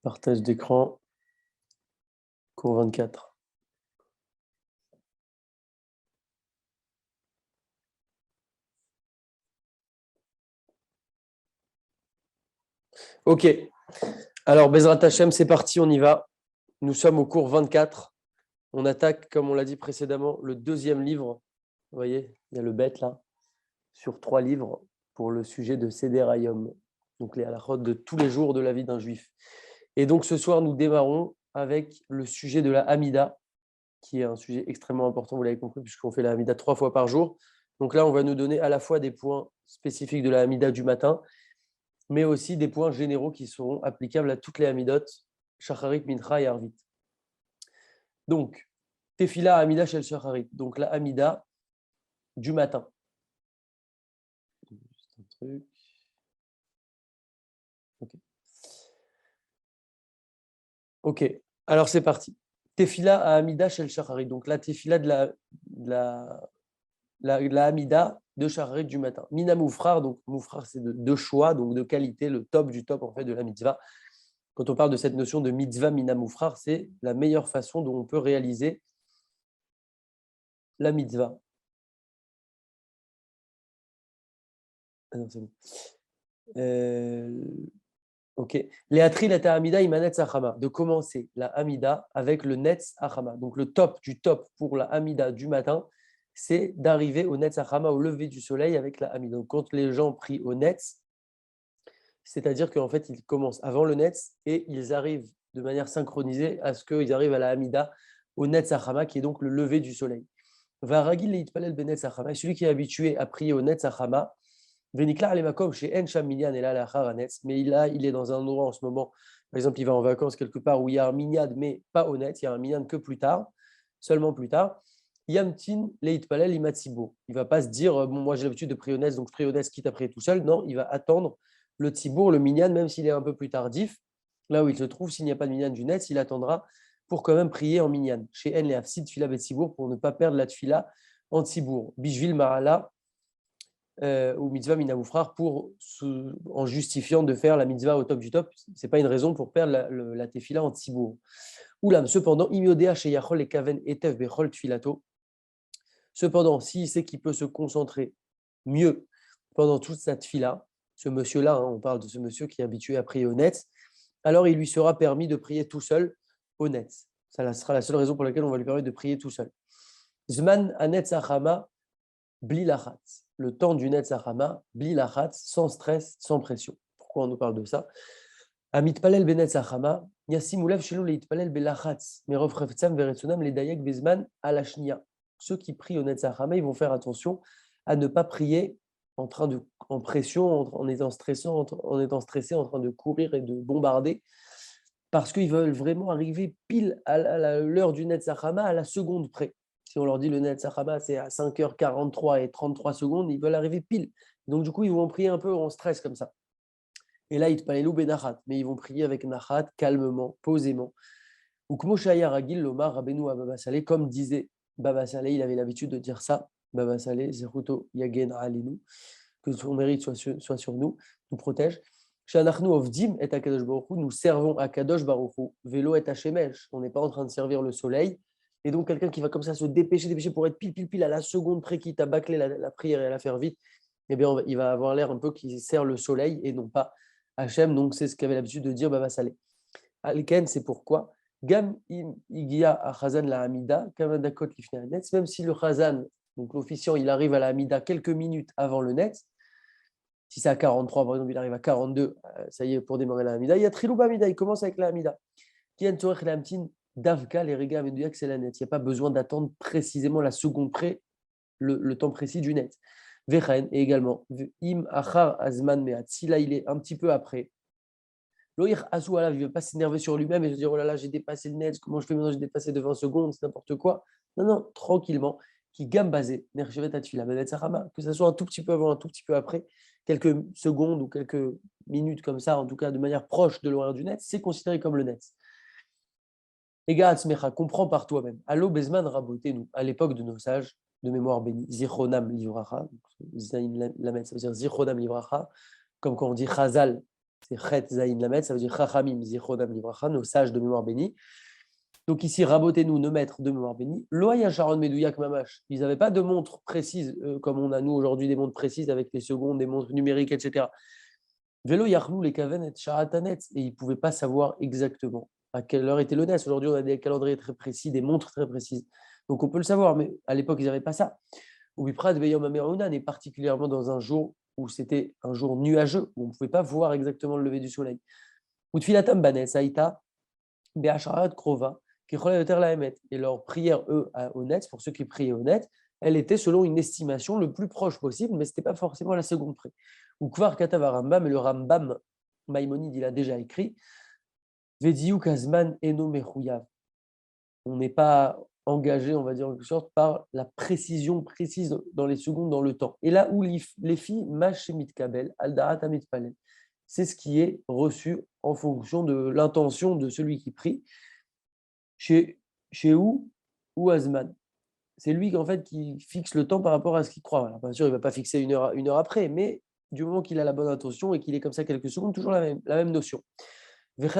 Partage d'écran, cours 24. Ok, alors Bezrat Hachem, c'est parti, on y va. Nous sommes au cours 24. On attaque, comme on l'a dit précédemment, le deuxième livre. Vous voyez, il y a le bête là, sur 3 livres pour le sujet de Seder Hayom, donc les halachot de tous les jours de la vie d'un juif. Et donc ce soir, nous démarrons avec le sujet de la Hamida, qui est un sujet extrêmement important, vous l'avez compris, puisqu'on fait la Hamida 3 fois par jour. Donc là, on va nous donner à la fois des points spécifiques de la Hamida du matin, mais aussi des points généraux qui seront applicables à toutes les Hamidot, Shacharit, Mincha et Arvit. Donc, Tefila, Hamida, Shel Shacharit. Donc la Hamida du matin. Juste un truc. Ok, alors c'est parti. Tefila à Hamida Shel Shacharit. Donc la Tefila de la Hamida de Shacharit du matin. Mina Moufrar, donc Moufrar c'est de choix, donc de qualité, le top du top en fait de la mitzvah. Quand on parle de cette notion de mitzvah Mina Moufrar, c'est la meilleure façon dont on peut réaliser la mitzvah. Ah non, c'est bon. Ok. Léatri la Hamida imanetz achama. De commencer la Hamida avec le netz achama. Donc le top du top pour la Hamida du matin, c'est d'arriver au netz achama, au lever du soleil avec la Hamida. Donc quand les gens prient au netz, c'est-à-dire qu'en fait ils commencent avant le netz et ils arrivent de manière synchronisée à ce qu'ils arrivent à la Hamida au netz achama, qui est donc le lever du soleil. Varagil leitpalel benetz achama. Et celui qui est habitué à prier au netz achama, mais il est dans un endroit en ce moment, par exemple, il va en vacances quelque part où il y a un minyan, mais pas honnête, il y a un minyan que plus tard, seulement plus tard. Yamtin leitpalel imatsibour. Il ne va pas se dire, bon, moi j'ai l'habitude de prier honnête, donc je prie honnête quitte à prier tout seul. Non, il va attendre le tzibour, le minyan, même s'il est un peu plus tardif. Là où il se trouve, s'il n'y a pas de minyan du net, il attendra pour quand même prier en minyan. Chez En Leafsid, tfila betsibour, pour ne pas perdre la tfila en tzibour. Bishvil Mahala, ou mitzvah minamoufrar en justifiant de faire la mitzvah au top du top. Ce n'est pas une raison pour perdre la tefila en tzibour. Oulam, cependant, imiodea chez Yachol et Kaven etef bechol tfilato. Cependant, s'il sait qu'il peut se concentrer mieux pendant toute sa tefila, ce monsieur-là, on parle de ce monsieur qui est habitué à prier au net, alors il lui sera permis de prier tout seul au net. Ça sera la seule raison pour laquelle on va lui permettre de prier tout seul. Zman anet sachama bli lachat. Le temps du Netz Hachama, bli lachat, sans stress, sans pression. Pourquoi on nous parle de ça? Amitpalel benetz Hachama, yasimulev shelo leitpalel belachatz, merov revtzam veretzonam ledayek bezman alashnia. Ceux qui prient au Netz Hachama, ils vont faire attention à ne pas prier en pression, en étant stressé, en train de courir et de bombarder, parce qu'ils veulent vraiment arriver pile à l'heure du Netz Hachama, à la seconde près. Si on leur dit le Netz Hachama, c'est à 5h43 et 33 secondes, ils veulent arriver pile. Donc, du coup, ils vont prier un peu en stress comme ça. Et là, ils palelou benachat, mais ils vont prier avec nachat, calmement, posément. Ou kmoshaya ragil lomar rabenu à Baba Saleh, comme disait Baba Saleh, il avait l'habitude de dire ça. Baba Saleh, zechuto yagen alinu, que son mérite soit sur nous, nous protège. Shanachnu ovdim et Akadosh Baruch Hu, nous servons à Kadosh Baruch Hu. Vélo et Hashemesh, on n'est pas en train de servir le soleil. Et donc, quelqu'un qui va comme ça se dépêcher pour être pile à la seconde près, quitte à bâcler la prière et à la faire vite, eh bien, il va avoir l'air un peu qui sert le soleil et non pas Hachem. Donc, c'est ce qu'avait l'habitude de dire Baba Saleh. Alken, c'est pourquoi Gam igia a Chazan la Hamida, Kavadakot lifnei net, même si le Chazan, donc l'officiant, il arrive à la Hamida quelques minutes avant le net, si c'est à 43, par exemple, il arrive à 42, ça y est, pour démarrer la Hamida, il y a Trilouba Hamida, il commence avec la Hamida. Qui a Torech Lamtin, Davka, les Rega Ameduyak, c'est la net. Il n'y a pas besoin d'attendre précisément la seconde près, le temps précis du net. Vechen, et également, Im Achar Azman Meat, si là il est un petit peu après, Loïr Azouala, il ne veut pas s'énerver sur lui-même et se dire oh là là, j'ai dépassé le net, comment je fais maintenant, j'ai dépassé de 20 secondes, c'est n'importe quoi. Non, tranquillement, qui gambazé, Nerchevet Atfila, Benet Sarama, que ce soit un tout petit peu avant, un tout petit peu après, quelques secondes ou quelques minutes comme ça, en tout cas de manière proche de l'horaire du net, c'est considéré comme le net. Les gars, comprends par toi-même. Allo Bezman Rabotenu, à l'époque de nos sages, de mémoire bénie, Zichronam Livracha, ça veut dire Zichronam Livracha, comme quand on dit Chazal c'est Chet Zayin Lamed, ça veut dire Chachamim Zichronam Livracha, nos sages de mémoire bénie. Donc ici, rabotez-nous, nos maîtres de mémoire bénie. Loya Sharon Medouyak Mamash, ils n'avaient pas de montre précise, comme on a nous aujourd'hui des montres précises avec les secondes, des montres numériques, etc. Vélo Yachlou, les Kaven et Shahatanet, et ils ne pouvaient pas savoir exactement à quelle heure était le NES. Aujourd'hui, on a des calendriers très précis, des montres très précises. Donc on peut le savoir, mais à l'époque, ils n'avaient pas ça. Ubiprat Veyom Amerunan, et particulièrement dans un jour où c'était un jour nuageux, où on ne pouvait pas voir exactement le lever du soleil. Utfilatam Banet, Saïta, Beacharat Krova, et leur prière, eux, au net, pour ceux qui priaient au net, elle était selon une estimation le plus proche possible, mais ce n'était pas forcément à la seconde près. Ou Kvar Katav Rambam, et le Rambam, Maïmonide, il a déjà écrit, Vediou Kazman Eno Mechouyav. On n'est pas engagé, on va dire en quelque sorte, par la précision précise dans les secondes, dans le temps. Et là où les filles, Mashemit Kabel, Aldarat Amit Palel, c'est ce qui est reçu en fonction de l'intention de celui qui prie. Chez ou Azman. C'est lui en fait, qui fixe le temps par rapport à ce qu'il croit. Alors, bien sûr, il ne va pas fixer une heure après, mais du moment qu'il a la bonne intention et qu'il est comme ça quelques secondes, toujours la même notion. Donc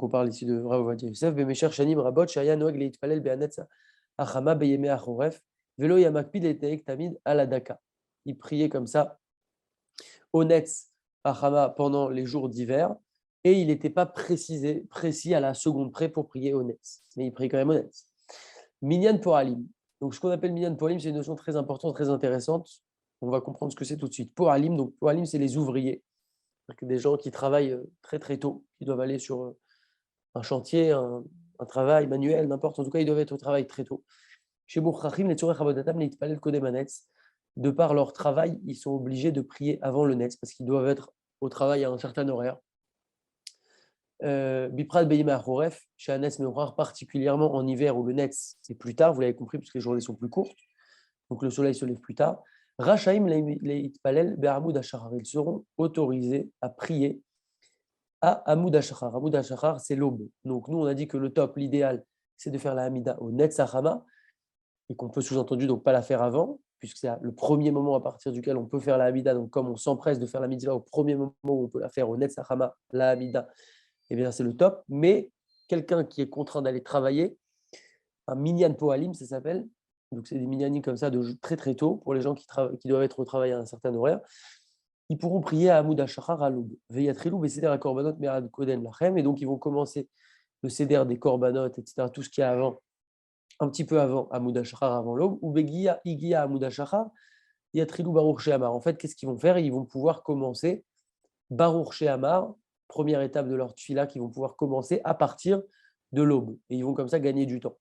on parle ici de Rav Ovadia Yosef, Bemecher Shanim Rabot, Shaya Noeg Leitpalel Beanetza Achama Beyeme Achoref, Velo Yamakpid Eteek Tamid Aladaka. Il priait comme ça, au Netz Achama pendant les jours d'hiver, et il n'était pas précis à la seconde près pour prier au Netz. Mais il priait quand même au Netz. Minyan Poralim. Donc ce qu'on appelle Minyan Poralim, c'est une notion très importante, très intéressante. On va comprendre ce que c'est tout de suite. Poralim, donc Poralim, c'est les ouvriers. C'est des gens qui travaillent très très tôt, qui doivent aller sur un chantier, un travail manuel, n'importe. En tout cas, ils doivent être au travail très tôt. Chez Bourkhachim, les Tzorech Abodatam, les Itpalel Kodemanetz, de par leur travail, ils sont obligés de prier avant le Netz parce qu'ils doivent être au travail à un certain horaire. Biprat Beyima Achoref, chez Anes Meorar, particulièrement en hiver où le Netz c'est plus tard, vous l'avez compris, parce que les journées sont plus courtes, donc le soleil se lève plus tard. Rachaim les Itpalel Be'amoud Hashachar, ils seront autorisés à prier à Amoud Hashachar. Amoud Hashachar, c'est l'aube. Donc nous, on a dit que le top, l'idéal, c'est de faire la Hamida au Netz Hachama, et qu'on peut sous-entendu donc pas la faire avant, puisque c'est le premier moment à partir duquel on peut faire la Hamida. Donc comme on s'empresse de faire la mitzvah au premier moment où on peut la faire au Netz Hachama, la Hamida, eh bien c'est le top. Mais quelqu'un qui est contraint d'aller travailler, un minyan poalim, ça s'appelle. Donc c'est des minyanim comme ça de très très tôt pour les gens qui doivent être au travail à un certain horaire. Ils pourront prier à Amoud Hashachar à l'aube. Veyatrilou beseder à korbanot me'ad koden lachem. Et donc ils vont commencer le seder des korbanot, etc. Tout ce qu'il y a avant, un petit peu avant Amoud Hashachar, avant l'aube. Ou begia igia Amoud Hashachar, yatrilou baruch she'amar. En fait, qu'est-ce qu'ils vont faire? Ils vont pouvoir commencer baruch she'amar, première étape de leur tfila, qu'ils vont pouvoir commencer à partir de l'aube. Et ils vont comme ça gagner du temps.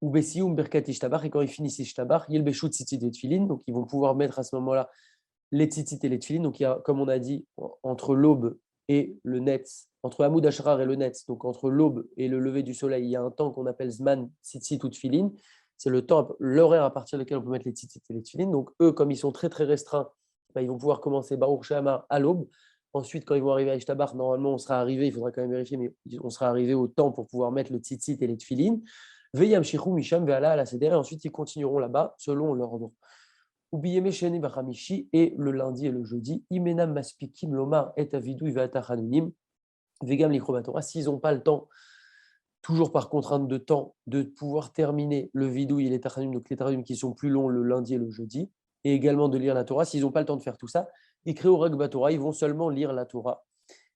Ou besium berkat ishtabach, et quand ils finissent ishtabach, yel beshut tzitzit et tfilin. Donc ils vont pouvoir mettre à ce moment-là les tzitzit et les tfilin. Donc il y a, comme on a dit, entre l'aube et le netz, entre Amoud Hashachar et le netz, donc entre l'aube et le lever du soleil, il y a un temps qu'on appelle zman tzitzit ou tfilin. C'est le temps, l'horaire à partir duquel on peut mettre les tzitzit et les tfilin. Donc eux, comme ils sont très très restreints, ils vont pouvoir commencer Baruch She'amar à l'aube. Ensuite, quand ils vont arriver à Ishtabach, normalement, on sera arrivé, il faudra quand même vérifier, mais on sera arrivé au temps pour pouvoir mettre le tzitzit et les tfilin. Veyam Shichou Misham Ve'ala à la Seder, et ensuite ils continueront là-bas selon l'ordre. Ubiyeme Sheni Bachamishi, et le lundi et le jeudi, Imenam Maspikim Lomar et Avidou Ivatachanonim, Vegam Likrobatora, s'ils n'ont pas le temps, toujours par contrainte de temps, de pouvoir terminer le vidouille et les tachanim, donc les tachanim qui sont plus longs le lundi et le jeudi, et également de lire la Torah, s'ils n'ont pas le temps de faire tout ça, ils créent au Ragba Torah, ils vont seulement lire la Torah.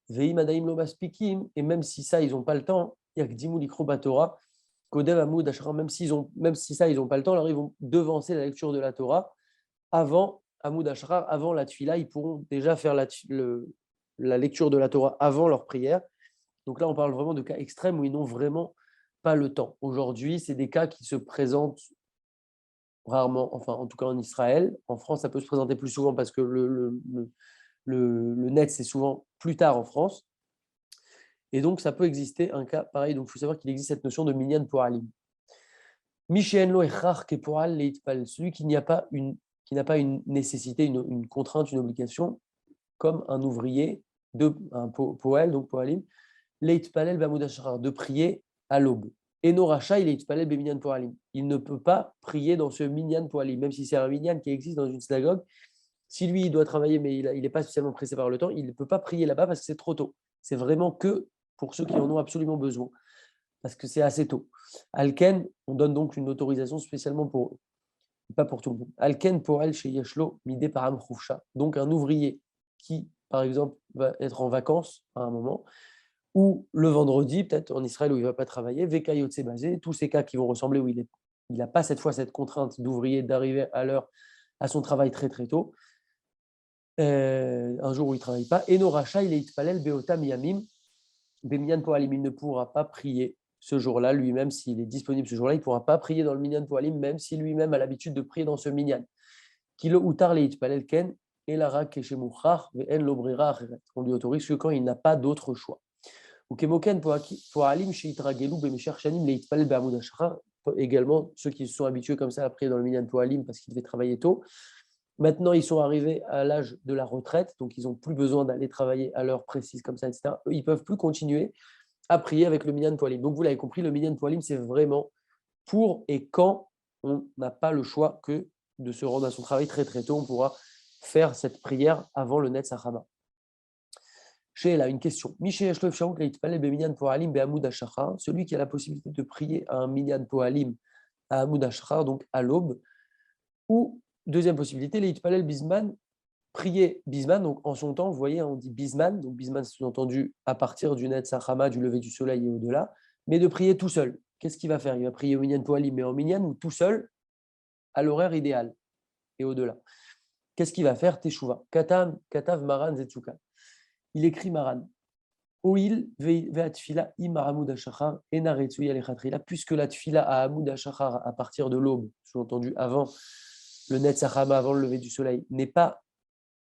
Veim Adaim Lomaspikim, et même si ça, ils n'ont pas le temps, Yakdimou Likrobatora, Kodev Amoud Hashachar, même si ça, ils n'ont pas le temps, alors ils vont devancer la lecture de la Torah avant Amoud Hashachar, avant la Tfila, ils pourront déjà faire la lecture de la Torah avant leur prière. Donc là, on parle vraiment de cas extrêmes où ils n'ont vraiment pas le temps. Aujourd'hui, c'est des cas qui se présentent rarement, enfin en tout cas en Israël. En France, ça peut se présenter plus souvent parce que le net, c'est souvent plus tard en France. Et donc, ça peut exister un cas pareil. Donc, il faut savoir qu'il existe cette notion de minyan poalim. Mishéenlo et char kepoal leitpal, celui qui n'a pas une nécessité, une contrainte, une obligation, comme un ouvrier, un poel, donc poalim, leitpalel b'amoud hashachar, de prier à l'aube. Et Noracha, il est leitpalel b'minyan poalim. Il ne peut pas prier dans ce minyan poalim, même si c'est un minyan qui existe dans une synagogue, Si lui, il doit travailler, mais il n'est pas spécialement pressé par le temps, il ne peut pas prier là-bas parce que c'est trop tôt. C'est vraiment que pour ceux qui en ont absolument besoin, parce que c'est assez tôt. Alken, on donne donc une autorisation spécialement pour eux, pas pour tout le monde. Alken pour elle chez Yeshlo, midé param khoufcha. Donc un ouvrier qui, par exemple, va être en vacances à un moment, ou le vendredi, peut-être en Israël où il ne va pas travailler, Vekayotse basé, tous ces cas qui vont ressembler où il n'a pas cette fois cette contrainte d'ouvrier d'arriver à l'heure à son travail très très tôt, un jour où il ne travaille pas, Eno Racha, il est Itpalel Beotam Yamim, Bemiyan Poalim, il ne pourra pas prier ce jour-là, lui-même, s'il est disponible ce jour-là, il ne pourra pas prier dans le Minyan Poalim, même si lui-même a l'habitude de prier dans ce Minyan. Kilo Utar le Itpalel Ken, Elara Keshemuchar, Ve'en Lobrera Acheret. On lui autorise que quand il n'a pas d'autre choix. Ukemoken Poalim Sheitragelu Bemesher Shanim le Itpalel Be'amud Hashachar. Également, ceux qui se sont habitués comme ça à prier dans le Minyan Poalim parce qu'ils devaient travailler tôt. Maintenant, ils sont arrivés à l'âge de la retraite, donc ils n'ont plus besoin d'aller travailler à l'heure précise comme ça, etc. Eux, ils ne peuvent plus continuer à prier avec le Minyan Poalim. Donc, vous l'avez compris, le Minyan Poalim, c'est vraiment pour et quand on n'a pas le choix que de se rendre à son travail très très tôt, on pourra faire cette prière avant le Netz Hachama. Chez là, une question. Celui qui a la possibilité de prier à un Minyan Poalim à Hamoud Hashachar, donc à l'aube, ou deuxième possibilité, les Itpalel Bisman, prier Bisman, donc en son temps, vous voyez, on dit Bisman, donc Bisman c'est sous-entendu à partir du Netz Hachama, du lever du soleil et au-delà, mais de prier tout seul. Qu'est-ce qu'il va faire? Il va prier au Minyan Poalim, mais en Minyan ou tout seul, à l'horaire idéal et au-delà. Qu'est-ce qu'il va faire? Teshuva. Katav Maran Zetsuka. Il écrit Maran. Oil ve'atfila imaramud hashachar enaretsuya lechatrila, puisque la tfila à Hamoud Hashachar à partir de l'aube, sous-entendu avant le Netz Hachama, avant le lever du soleil, n'est pas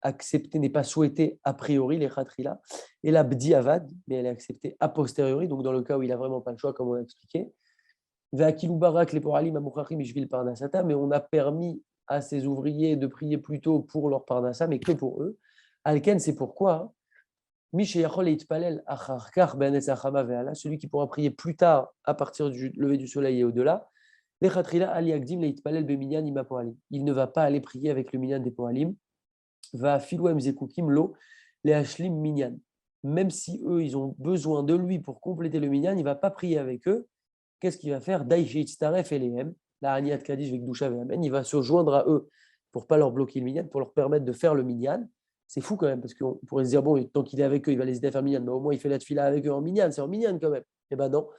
acceptée, n'est pas souhaitée a priori, les khatrila, et la bdi avad, mais elle est acceptée a posteriori, donc dans le cas où il n'a vraiment pas le choix, comme on a expliqué. Ve'akilubarak leporalim amuchachim ishvil parnasata, mais on a permis à ces ouvriers de prier plutôt pour leur parnasa, mais que pour eux. Alken, c'est pourquoi celui qui pourra prier plus tard à partir du lever du soleil et au-delà, il ne va pas aller prier avec le minyan des poalim, va filouem zekukim lo les hashlim minyan. Même si eux, ils ont besoin de lui pour compléter le minyan, il ne va pas prier avec eux. Qu'est-ce qu'il va faire? La Haniat Kadish Vekdusha Ve'amen, il va se joindre à eux pour ne pas leur bloquer le minyan, pour leur permettre de faire le minyan. C'est fou quand même, parce qu'on pourrait se dire, bon, tant qu'il est avec eux, il va les aider à faire minyan, mais au moins il fait la tefila avec eux en minyan, c'est en minyan quand même. Eh ben non,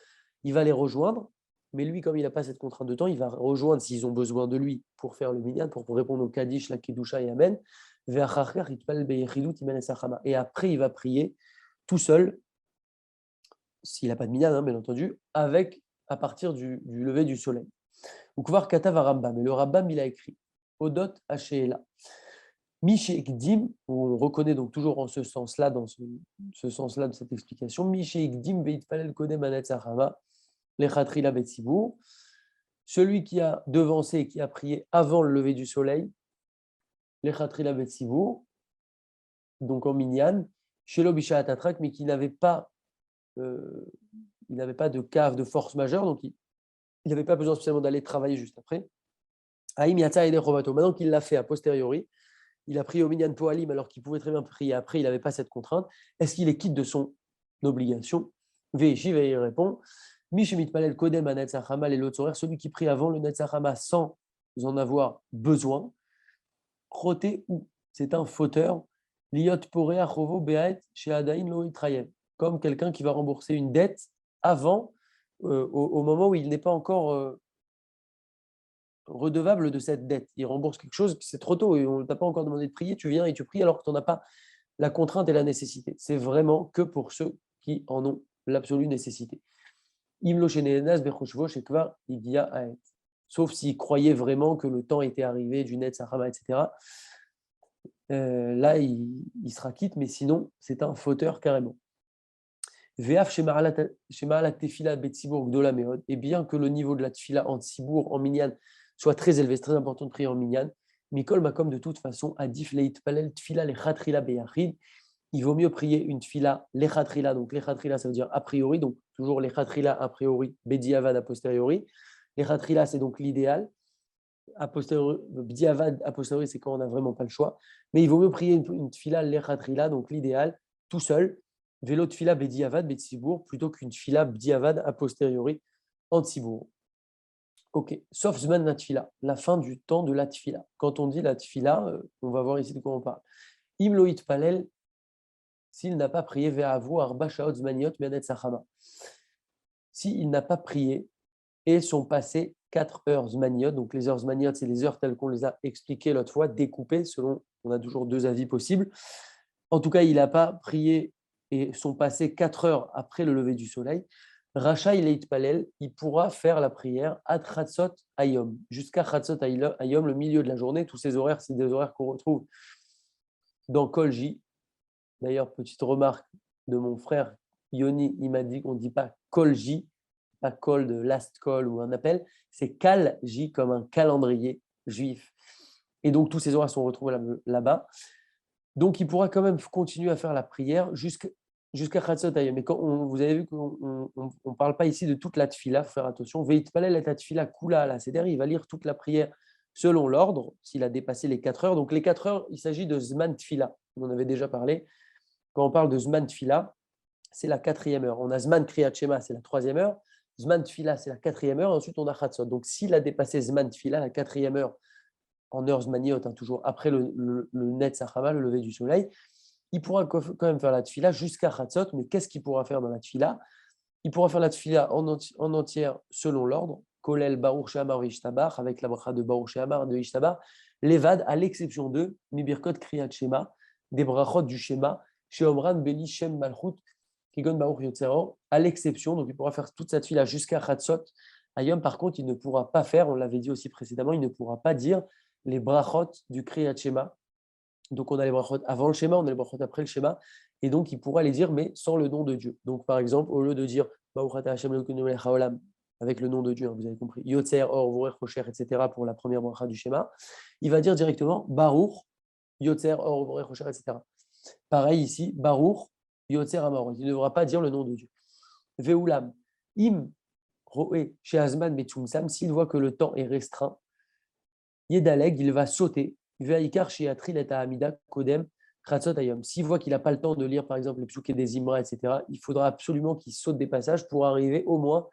il va les rejoindre, mais lui, comme il n'a pas cette contrainte de temps, il va rejoindre s'ils ont besoin de lui pour faire le minyan, pour répondre au Kadish, la Kedusha et Amen. Et après, il va prier tout seul, s'il n'a pas de minyan, hein, bien entendu, à partir du lever du soleil. Ou voir Katav Rambam. Et le Rambam, il a écrit Odot Hashéela. Mishéikdim, où on reconnaît donc toujours en ce sens-là, dans ce sens-là de cette explication, Mishéikdim Veitpalel Kodem Anetz Hachama, Lechatrila Betzibur, celui qui a devancé et qui a prié avant le lever du soleil, Lechatrila Betzibur, donc en Minyan, Shelo Bisha Atatrak, mais qui n'avait pas, il n'avait pas de cave de force majeure, donc il n'avait pas besoin spécialement d'aller travailler juste après. Aïm Yatsa Ede Chovato, maintenant qu'il l'a fait a posteriori, il a prié au Minyan Poalim alors qu'il pouvait très bien prier après, il n'avait pas cette contrainte. Est-ce qu'il est quitte de son obligation? Veishiv, il répond Mishemit Palel Kodem à Netzachama et l'autre celui qui prie avant le Netzachama sans en avoir besoin. Roté ou c'est un fauteur. Liot Porea Chovo Beaet chez Adain Lo Itrayem. Comme quelqu'un qui va rembourser une dette avant, au moment où il n'est pas encore redevable de cette dette. Il rembourse quelque chose, c'est trop tôt et on ne t'a pas encore demandé de prier, tu viens et tu pries alors que tu n'en as pas la contrainte et la nécessité. C'est vraiment que pour ceux qui en ont l'absolue nécessité. Sauf s'il croyait vraiment que le temps était arrivé du net, Sahama, etc. Là, il sera quitte, mais sinon, c'est un fauteur carrément. Et bien que le niveau de la tfila en tzibour, en minyan, soit très élevé, c'est très important de prier en minyan, Mikol Makom, de toute façon, Adif Leit Palel Tfila Lechatrila Beyachid, il vaut mieux prier une tfila Lechatrila, donc Lechatrila ça veut dire a priori, donc toujours Lechatrila a priori, Bediavad a posteriori. Lechatrila c'est donc l'idéal, a posteriori, bdiavad, a posteriori, c'est quand on n'a vraiment pas le choix. Mais il vaut mieux prier une tfila lechatrila, donc l'idéal, tout seul, vélo tfila bediavad, betsibour, plutôt qu'une tfila bdiavad a posteriori en tsibour. Ok, sauf zman la tfila, la fin du temps de la tfila. Quand on dit la tfila, on va voir ici de quoi on parle. Imloït palel, s'il n'a pas prié ve'avu arba shaot zmaniot me'anet sachama. S'il n'a pas prié et sont passées 4 heures zmaniot, donc les heures zmaniot, c'est les heures telles qu'on les a expliquées l'autre fois, découpées selon, on a toujours 2 avis possibles. En tout cas, il n'a pas prié et sont passées 4 heures après le lever du soleil. Racha il est palel, il pourra faire la prière ad chatzot ayom, jusqu'à chatzot ayom, le milieu de la journée. Tous ces horaires, c'est des horaires qu'on retrouve dans Kolji. D'ailleurs, petite remarque de mon frère Yoni, il m'a dit qu'on ne dit pas Kolji, pas call de last call ou un appel, c'est Kalji comme un calendrier juif. Et donc, tous ces horaires sont retrouvés là-bas. Donc, il pourra quand même continuer à faire la prière jusqu'à Chatzot Hayom. Mais quand vous avez vu qu'on ne parle pas ici de toute la tfila, il faut faire attention. Veit palel la tfila kula la c'est-à-dire il va lire toute la prière selon l'ordre, s'il a dépassé les 4 heures. Donc, les 4 heures, il s'agit de Zman Tfila. On en avait déjà parlé. Quand on parle de Zman Tfila, c'est la 4e heure. On a Zman Kriyat Shema, c'est la 3e heure. Zman Tfila, c'est la 4e heure. Ensuite, on a Chatzot. Donc, s'il a dépassé Zman Tfila, la 4e heure, en heures zmaniot, toujours après le Net Sachama, le lever du soleil, il pourra quand même faire la tfila jusqu'à Chatzot. Mais qu'est-ce qu'il pourra faire dans la tfila? Il pourra faire la tfila en entière selon l'ordre. Kolel Baruch She'amar Ishtabach, avec la bracha de Baruch She'amar de Ishtabach. Levad, à l'exception de Mibirkot Kriyat Shema, des brachot du Shema, chez Omran Beli Shem Malchut, Kigon Baruch Yotzero, à l'exception, donc il pourra faire toute cette tfila jusqu'à Chatzot. Ayom, par contre, il ne pourra pas faire, on l'avait dit aussi précédemment, il ne pourra pas dire les brachot du Kriyat Shema. Donc, on a les brachot avant le schéma, on a les brachot après le schéma. Et donc, il pourra les dire, mais sans le nom de Dieu. Donc, par exemple, au lieu de dire avec le nom de Dieu, hein, vous avez compris, Yotzer, Or, Vorer, Rocher, etc. pour la première bracha du schéma, il va dire directement Baruch, Yotzer, Or, Vorer, Rocher, etc. Pareil ici, Baruch, Yotzer, Amor. Il ne devra pas dire le nom de Dieu. Veulam, Im, Roé, chez Azman, Metumsam, s'il voit que le temps est restreint, Yedaleg, il va sauter. Veikar chez Atril et Amida Kodem Kratzot Ayom. S'il voit qu'il n'a pas le temps de lire, par exemple, les psuké des Imra, etc., il faudra absolument qu'il saute des passages pour arriver au moins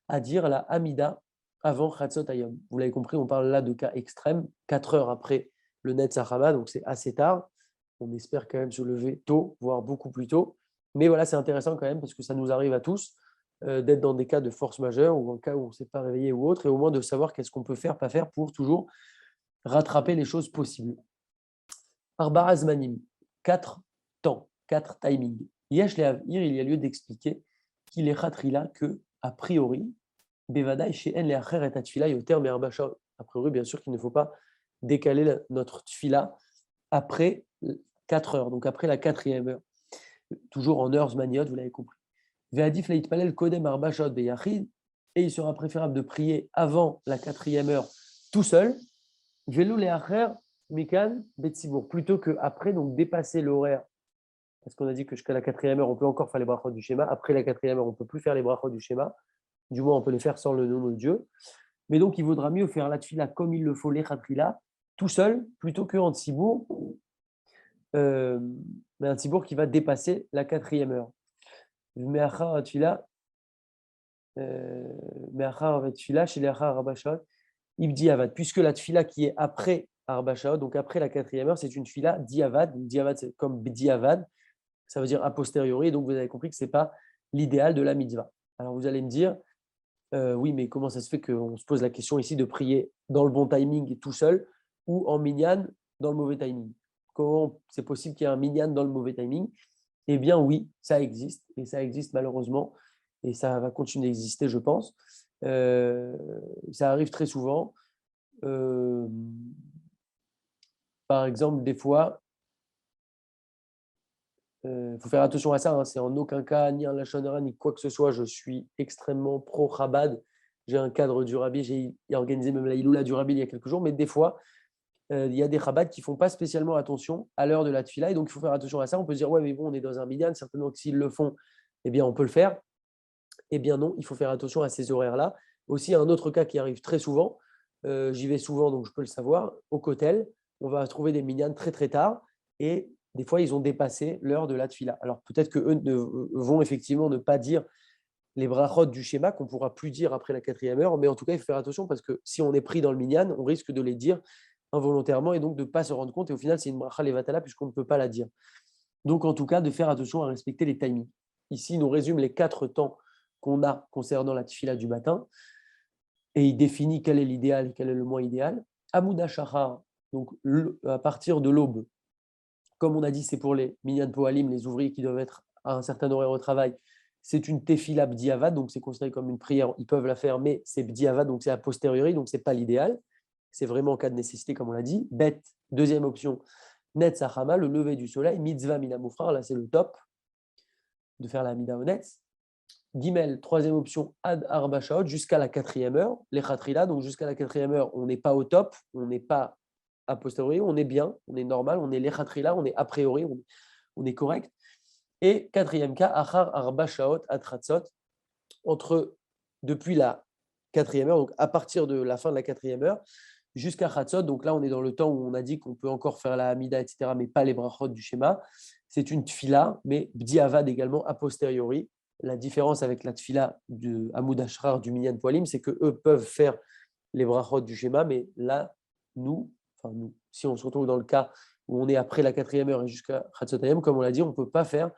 à dire la Amida avant Kratzot Ayom. Vous l'avez compris, on parle là de cas extrêmes, 4 heures après le Net Sahama, donc c'est assez tard. On espère quand même se lever tôt, voire beaucoup plus tôt. Mais voilà, c'est intéressant quand même parce que ça nous arrive à tous d'être dans des cas de force majeure ou en cas où on ne s'est pas réveillé ou autre, et au moins de savoir qu'est-ce qu'on peut faire, pas faire pour toujours rattraper les choses possibles. Arba Azmanim, 4 temps, 4 timings. Yesh le Avir, il y a lieu d'expliquer qu'il est khatrila que, a priori, Bevadaï chez En le Acher et Atfila Yoter mais Arba Shao. A priori, bien sûr qu'il ne faut pas décaler notre tfila après 4 heures, donc après la 4e heure. Toujours en heures zmaniot, vous l'avez compris. Ve'adif leitpalel kodem Arba Shao beyachid, et il sera préférable de prier avant la 4e heure tout seul. Vélo les acher, Mikan, Betsibour, plutôt qu'après, donc dépasser l'horaire, parce qu'on a dit que jusqu'à la 4e heure, on peut encore faire les brachot du schéma. Après la 4e heure, on ne peut plus faire les brachot du schéma. Du moins, on peut les faire sans le nom de Dieu. Mais donc, il vaudra mieux faire la tfila comme il le faut, les khatrila, tout seul, plutôt qu'en tsibour, mais un tsibour qui va dépasser la 4e heure. Meachar tfila, chez les achar rabashot, Ibdi Avad, puisque la tfila qui est après Arba Shaot, donc après la 4e heure, c'est une tfila diavad. Diavad, c'est comme Bdiavad, ça veut dire a posteriori, donc vous avez compris que ce n'est pas l'idéal de la mitzvah. Alors vous allez me dire, oui, mais comment ça se fait qu'on se pose la question ici de prier dans le bon timing tout seul ou en minyan dans le mauvais timing? Comment c'est possible qu'il y ait un minyan dans le mauvais timing? Eh bien oui, ça existe, et ça existe malheureusement, et ça va continuer d'exister, je pense. Ça arrive très souvent. Par exemple, des fois, il faut faire attention à ça, hein, c'est en aucun cas ni un lachon hara ni quoi que ce soit. Je suis extrêmement pro-Chabad. J'ai un cadre du Rabbi, j'ai organisé même la Iloula du Rabbi il y a quelques jours, mais des fois, il y a des Chabad qui ne font pas spécialement attention à l'heure de la tfila, et donc il faut faire attention à ça. On peut se dire, ouais, mais bon, on est dans un minyan, certainement que s'ils le font, eh bien, on peut le faire. Eh bien non, il faut faire attention à ces horaires-là. Aussi, un autre cas qui arrive très souvent, j'y vais souvent, donc je peux le savoir. Au Kotel, on va trouver des minyanes très très tard et des fois, ils ont dépassé l'heure de la tfila. Alors peut-être qu'eux vont effectivement ne pas dire les brachot du schéma qu'on ne pourra plus dire après la 4e heure, mais en tout cas, il faut faire attention parce que si on est pris dans le minyan, on risque de les dire involontairement et donc de ne pas se rendre compte. Et au final, c'est une bracha levatala puisqu'on ne peut pas la dire. Donc, en tout cas, de faire attention à respecter les timings. Ici, il nous résume les 4 temps qu'on a concernant la tfila du matin et il définit quel est l'idéal et quel est le moins idéal. Amouda Shachar, donc à partir de l'aube, comme on a dit, c'est pour les minyan poalim, les ouvriers qui doivent être à un certain horaire au travail. C'est une tefila bdiavad, donc c'est considéré comme une prière. Ils peuvent la faire, mais c'est bdiavad, donc c'est a posteriori, donc ce n'est pas l'idéal. C'est vraiment en cas de nécessité, comme on l'a dit. Bet, deuxième option, Netz Achama, le lever du soleil. Mitzvah Minamoufrar, là c'est le top de faire la Amida au Netz. Gimel, troisième option, Ad Arba Shaot, jusqu'à la 4e heure. Les Khatrila, donc jusqu'à la 4e heure, on n'est pas au top, on n'est pas a posteriori, on est bien, on est normal, on est les Khatrila, on est a priori, on est correct. Et 4e cas, Achar Arba Shaot Atratzot, depuis la 4e heure, donc à partir de la fin de la 4e heure, jusqu'à Chatzot. Donc là, on est dans le temps où on a dit qu'on peut encore faire la Hamida, etc., mais pas les brachot du schéma. C'est une tfila, mais bdiavad également a posteriori. La différence avec la tfila de Hamoud Ashrar du Minyan Poalim, c'est qu'eux peuvent faire les brachot du schéma, mais là, nous, si on se retrouve dans le cas où on est après la 4e heure et jusqu'à Chatzotayim, comme on l'a dit, on ne peut pas faire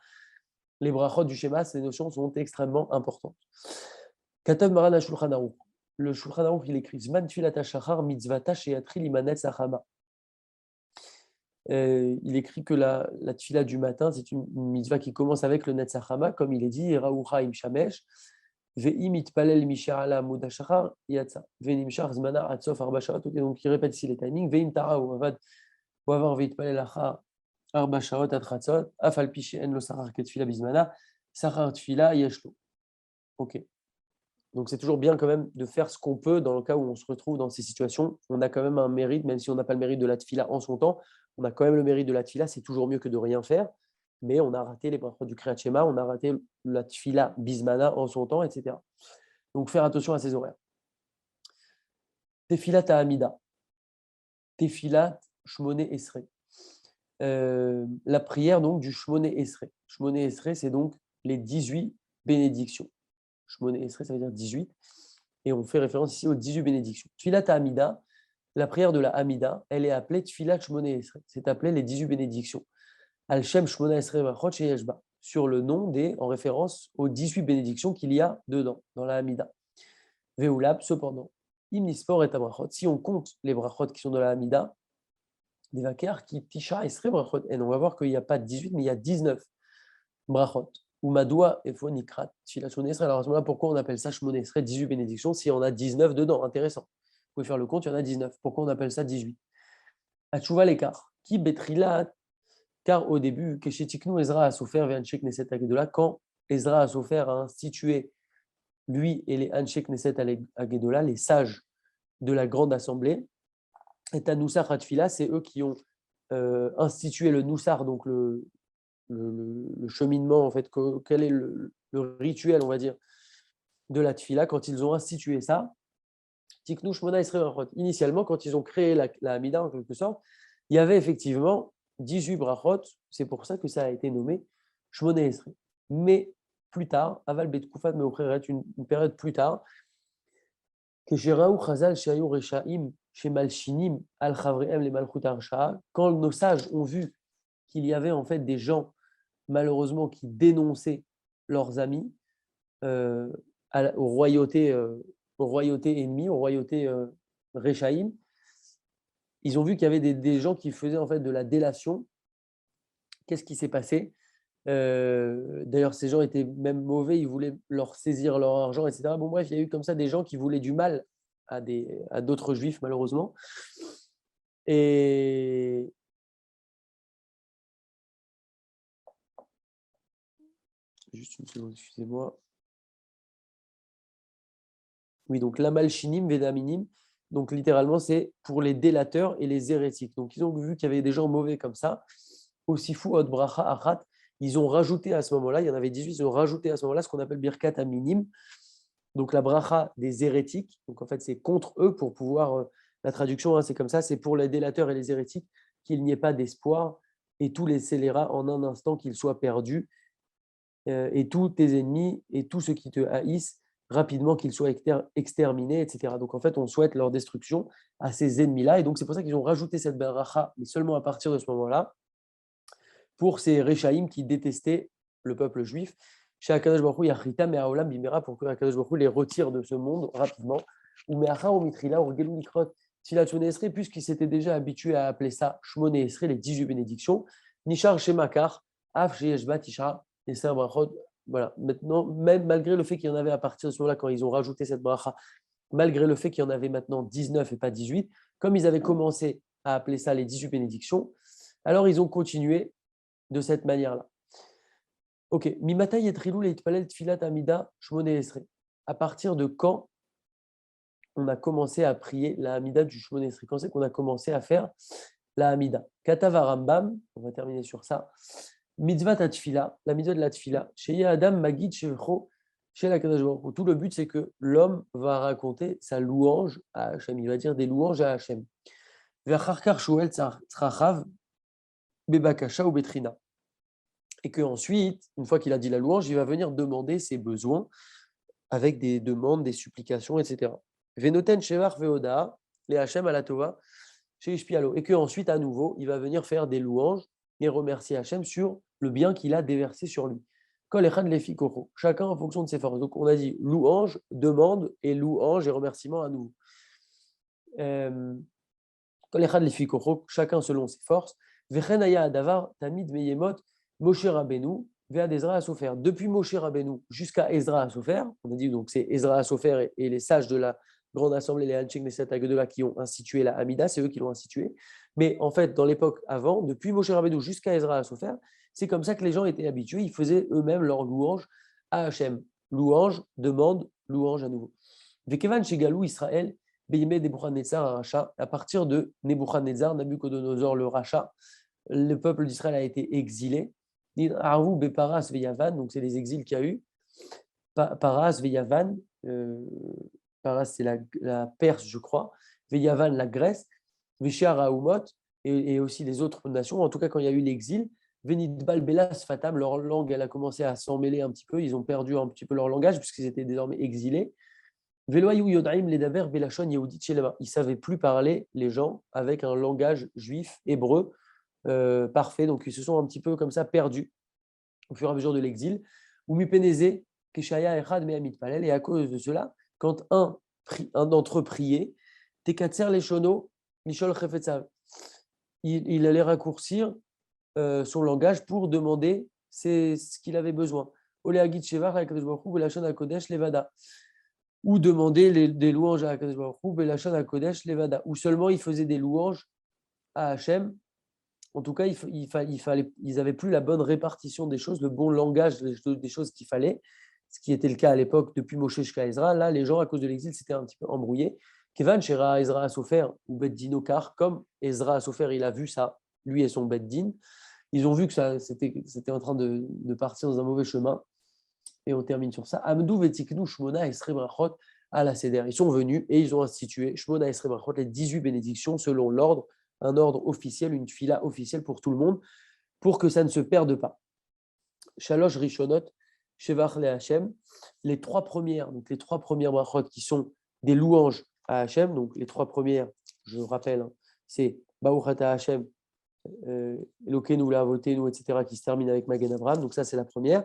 les brachot du schéma. Ces notions sont extrêmement importantes. Katav Maran Shulchan Aruch. Le Shulchan Aruch, il écrit Zman Tfilat HaShachar mitzvata she'yatri limanetz achama. Il écrit que la tfila du matin, c'est une mitzvah qui commence avec le Netz Achama, comme il est dit, Raucha im shamesh, ve'im itpalel misha'ala amud hashachar yatsa, ve'nimshach zmana atsof arba shaot. Donc il répète ici les timings, ve'im tara ou avad ou avar ve'itpalel achar arba shaot atratzot, afal pi she'en lo sachar ketfila bizmana, sachar tfila yeshlo. Ok. Donc c'est toujours bien quand même de faire ce qu'on peut dans le cas où on se retrouve dans ces situations. On a quand même un mérite, même si on n'a pas le mérite de la tfila en son temps, on a quand même le mérite de la tfila, c'est toujours mieux que de rien faire. Mais on a raté les brachot du Kriyat Shema, on a raté la tfila bismana en son temps, etc. Donc faire attention à ces horaires. Tefilat Hamida, Tefilat Shmoné Esrei. La prière donc du Shmoné Esrei. Shmoné Esrei, c'est donc les 18 bénédictions. Shmoné Esrei, ça veut dire 18. Et on fait référence ici aux 18 bénédictions. Tfilat Hamida, la prière de la Hamida, elle est appelée Tfilat Shmoné Esrei. C'est appelé les 18 bénédictions. Al-Shem Shmona Esrei Brachot Sheyeshba, sur le nom en référence aux 18 bénédictions qu'il y a dedans, dans la Hamida. Veoulab, cependant, Imnispor et Brachot, si on compte les Brachot qui sont dans la Hamida, des vaquers qui Tisha Esrei Brachot, et on va voir qu'il n'y a pas 18, mais il y a 19 Brachot. Ou Madoua et Fonikrat, Tfilat Shmoné Esrei. Alors à ce moment-là, pourquoi on appelle ça Shmoné Esrei, 18 bénédictions, si on a 19 dedans? Intéressant. Vous pouvez faire le compte, il y en a 19. Pourquoi on appelle ça 18? Atchouva l'écart. Qui Betrilat, car au début, Keshetiknu Ezra a souffert vers Anshek Neset Agedola, quand Ezra a souffert a institué, lui et les Anshek Neset Agedola, les sages de la grande assemblée, et à Noussar Hatfila, c'est eux qui ont institué le Noussar, donc le cheminement, en fait, quel est le rituel, on va dire, de la Tfila. Quand ils ont institué ça, Tiknu Shmona Esrei Brachot, initialement, quand ils ont créé la Hamida, en quelque sorte, il y avait effectivement 18 brachot, c'est pour ça que ça a été nommé Shmoné Esrei. Mais plus tard, Aval Bet Koufat Meocheret, une période plus tard, que Sheraou Chazal Shayu Reshaim Shemalshinim Al Chavreem le Malchut Arsha, quand nos sages ont vu qu'il y avait en fait des gens, malheureusement, qui dénonçaient leurs amis aux royautés ennemies, aux royautés Reshaim, ils ont vu qu'il y avait des gens qui faisaient en fait de la délation. Qu'est-ce qui s'est passé? D'ailleurs, ces gens étaient même mauvais, ils voulaient leur saisir leur argent, etc. Bon, bref, il y a eu comme ça des gens qui voulaient du mal à d'autres juifs, malheureusement. Et juste une seconde, excusez-moi. Oui, donc la malchinim, vedaminim, donc littéralement, c'est pour les délateurs et les hérétiques. Donc, ils ont vu qu'il y avait des gens mauvais comme ça. Aussi fou, od bracha achat, ils ont rajouté à ce moment-là, il y en avait 18, ils ont rajouté à ce moment-là ce qu'on appelle birkat aminim. donc la bracha des hérétiques. Donc en fait, c'est contre eux pour pouvoir, la traduction, hein, c'est comme ça, c'est pour les délateurs et les hérétiques qu'il n'y ait pas d'espoir et tous les scélérats en un instant qu'ils soient perdus et tous tes ennemis et tous ceux qui te haïssent rapidement qu'ils soient exterminés, etc. Donc en fait, on souhaite leur destruction à ces ennemis-là. Et donc c'est pour ça qu'ils ont rajouté cette baracha, mais seulement à partir de ce moment-là, pour ces Réchaïm qui détestaient le peuple juif. Chez Akadosh Baruch Hu, il y a Ritam et Aolam Bimera pour que Akadosh Baruch Hu les retire de ce monde rapidement. Ou Meacha ou Mitrila ou Gelou Nikrot Tilatune Esrei, puisqu'ils s'étaient déjà habitués à appeler ça Shmone Esrei, les 18 bénédictions. Nishar Shemakar, Af Sheyeshba Tisha, et c'est un brachot. Voilà. Maintenant, même malgré le fait qu'il y en avait à partir de ce moment-là, quand ils ont rajouté cette bracha, malgré le fait qu'il y en avait maintenant 19 et pas 18, comme ils avaient commencé à appeler ça les 18 bénédictions, alors ils ont continué de cette manière-là. Ok, Mimata Yetrilou Leitpalel Tfilat Amida Shmone Esrei. À partir de quand on a commencé à prier la Amida du Shmone Esrei? Quand c'est qu'on a commencé à faire la Amida? Katava Rambam, on va terminer sur ça. Mitzvah Tfila, la mitzvah de la Tfila. Chez Adam Magid Shecho, chez la Kadosh Baruch Hu. Tout le but, c'est que l'homme va raconter sa louange à Hachem. Il va dire des louanges à Hachem. V'acharkar Shuel Tzrachav Bebakasha ou Betrina. Et qu'ensuite, une fois qu'il a dit la louange, il va venir demander ses besoins avec des demandes, des supplications, etc. Venoten Shevar Veoda, les Hachem à la Tova, chez Ishpialo. Et qu'ensuite, à nouveau, il va venir faire des louanges et remercier Hachem sur le bien qu'il a déversé sur lui. Kol Echad Lefi Koro, chacun en fonction de ses forces. Donc on a dit louange, demande et louange et remerciement à nouveau. Kol Echad Lefi Koro, chacun selon ses forces. Vechenaya Adavar, Tamid Meyemot, Moshe Rabbeinu, Vead Ezra Asofer. Depuis Moshe Rabbeinu jusqu'à Ezra Asofer, on a dit donc c'est Ezra Asofer et les sages de la Grande Assemblée, les Hanchek Neset Agedola qui ont institué la Hamida, c'est eux qui l'ont institué. Mais en fait, dans l'époque avant, depuis Moshe Rabbeinu jusqu'à Ezra Asofer, c'est comme ça que les gens étaient habitués. Ils faisaient eux-mêmes leur louange à Hachem. Louange, demande, louange à nouveau. Vekevan Shegalou Israël, Beyime Nebuchadnezzar Racha, à partir de Nebuchadnezzar, Nabucodonosor le Racha, le peuple d'Israël a été exilé. Arou Beparas Veyavan, donc c'est les exils qu'il y a eu. Paras Veyavan, Paras c'est la Perse, je crois. Veyavan, la Grèce. Vishar Aoumot, et aussi les autres nations. En tout cas, quand il y a eu l'exil, Venidbal Belas Fatam, leur langue, elle a commencé à s'en mêler un petit peu. Ils ont perdu un petit peu leur langage puisqu'ils étaient désormais exilés. Veloyou Yodaim Ledaver Belachon Yehudit Shelema. Ils ne savaient plus parler, les gens, avec un langage juif, hébreu, parfait. Donc, ils se sont un petit peu comme ça perdus au fur et à mesure de l'exil. Umipeneze, Keshaya Echad Mehamit Palel. Et à cause de cela, quand un d'entre eux priait, Tekatser Leshono, Michol Chefetzav, il allait raccourcir son langage pour demander ce qu'il avait besoin. Oleagit Shevar Akadosh Baruch Hu Belashon HaKodesh Levada. Ou demander des louanges à Akadosh Baruch Hu Belashon HaKodesh Levada. Ou seulement il faisait des louanges à Hachem. En tout cas, ils n'avaient plus la bonne répartition des choses, le bon langage des choses qu'il fallait, ce qui était le cas à l'époque depuis Moshe jusqu'à Ezra. Là, les gens, à cause de l'exil, s'étaient un petit peu embrouillés. Kevan, Shera, Ezra Asofer ou Beddinokar, comme Ezra Asofer, il a vu ça, lui et son Beddin, ils ont vu que c'était en train de partir dans un mauvais chemin. Et on termine sur ça. Amdou Vetiknu Shmona Esrei Brachot à la Seder. Ils sont venus et ils ont institué Shmona Esrei Brachot, les 18 bénédictions selon l'ordre, un ordre officiel, une tfila officielle pour tout le monde, pour que ça ne se perde pas. Shalosh Rishonot, Shevach le Hashem, les trois premières brachot qui sont des louanges à Hashem, donc les trois premières, je rappelle, c'est Baruch Ata Hashem, Elokeinu Leavotenu, etc., qui se termine avec Magen Avraham, donc ça c'est la première.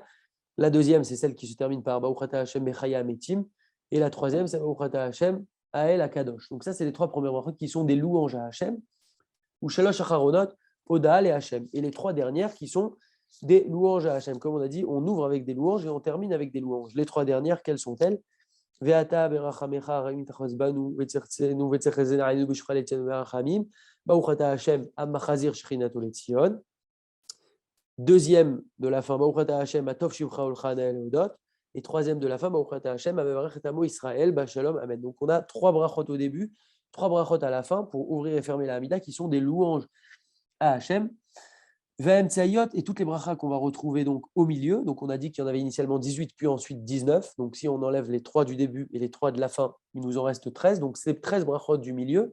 La deuxième, c'est celle qui se termine par Baruch Ata Hashem Mechaya Ametim, et la troisième, c'est Baruch Ata Hashem Ael Akadosh. Donc ça c'est les trois premières brachot qui sont des louanges à Hashem, ou Shalosh Acharonot, Odaal et Hashem. Et les trois dernières qui sont des louanges à Hashem. Comme on a dit, on ouvre avec des louanges et on termine avec des louanges. Les trois dernières, quelles sont-elles? Ve'ata berachamecha ra'im tachazbanu ve'tzertzenu ve'tzerchezen a'inu b'shchal etzion berachamim Baruch ata Hashem amachazir shchinato letzion. Deuxième de la fin, Baruch ata Hashem atov shivcha olcha na'el odot. Et troisième de la fin, Baruch ata Hashem amevarech et amo Israël b'shalom amen. Donc on a trois brachot au début, trois brachot à la fin pour ouvrir et fermer la Hamida qui sont des louanges à Hashem. VM Tsayot et toutes les brachas qu'on va retrouver donc au milieu. Donc, on a dit qu'il y en avait initialement 18, puis ensuite 19. Donc, si on enlève les 3 du début et les 3 de la fin, il nous en reste 13. Donc, c'est 13 brachot du milieu.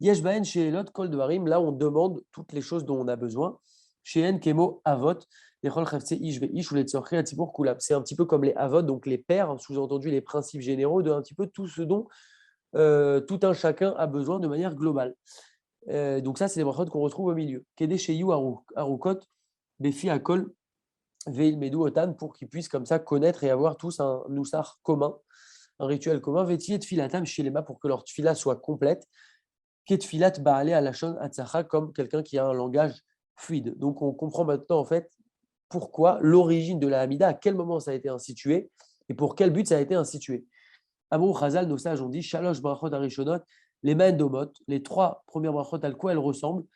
Yesh Baen chez Elot, Kol Devarim. Là, on demande toutes les choses dont on a besoin. Chez En Kemo Avot, les Chol Chavtse Ish Veish ou les Tzorchi Atzibur Kulab. C'est un petit peu comme les Avot, donc les pères, sous-entendu les principes généraux de un petit peu tout ce dont tout un chacun a besoin de manière globale. Donc ça, c'est les brachot qu'on retrouve au milieu. Kede Sheyu Arukot, Befi Akol, Veil Medou Otan, pour qu'ils puissent comme ça connaître et avoir tous un noussar commun, un rituel commun. Veti et Tfilatam Shilema, pour que leur tfila soit complète. Ketfilat Baale Alashon Atzacha, comme quelqu'un qui a un langage fluide. Donc on comprend maintenant en fait pourquoi, l'origine de la Hamida, à quel moment ça a été institué et pour quel but ça a été institué. Amrou Chazal, nos sages ont dit Shalosh Brachot Arishonot, les Maendomot, les 3 premières brachot, à quoi elles ressemblent,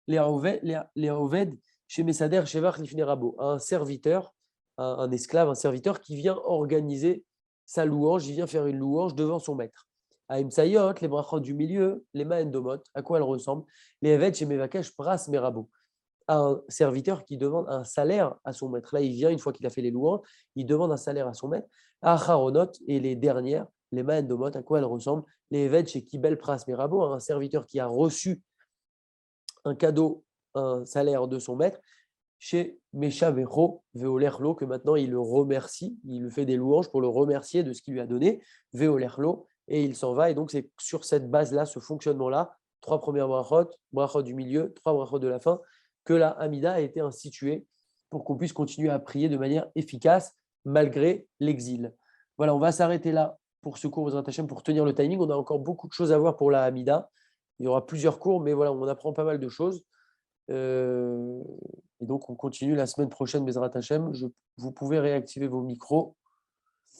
les Oved, chez Messader, Shevach Lifnerabo, un serviteur, un esclave, un serviteur qui vient organiser sa louange, il vient faire une louange devant son maître. Aim Sayot, les brachot du milieu, les Maendomot, à quoi elles ressemblent, les Eved, chez Mevakesh, Pras Merabo, un serviteur qui demande un salaire à son maître. Là, il vient, une fois qu'il a fait les louanges, il demande un salaire à son maître. Acharonot, et les dernières, les Maendomot, à quoi elles ressemblent, les Eved chez Kibel Pras Merabo, un serviteur qui a reçu un cadeau, un salaire de son maître, chez Mesha Vecho Veolerlo, que maintenant il le remercie, il lui fait des louanges pour le remercier de ce qu'il lui a donné, Veolerlo, et il s'en va. Et donc, c'est sur cette base-là, ce fonctionnement-là, 3 premières brachot du milieu, 3 brachot de la fin, que la Hamida a été instituée pour qu'on puisse continuer à prier de manière efficace malgré l'exil. Voilà, on va s'arrêter là pour ce cours Bezrat Hashem, pour tenir le timing. On a encore beaucoup de choses à voir pour la Hamida. Il y aura plusieurs cours, mais voilà, on apprend pas mal de choses. Et donc, on continue la semaine prochaine, Bezrat Hashem. Vous pouvez réactiver vos micros.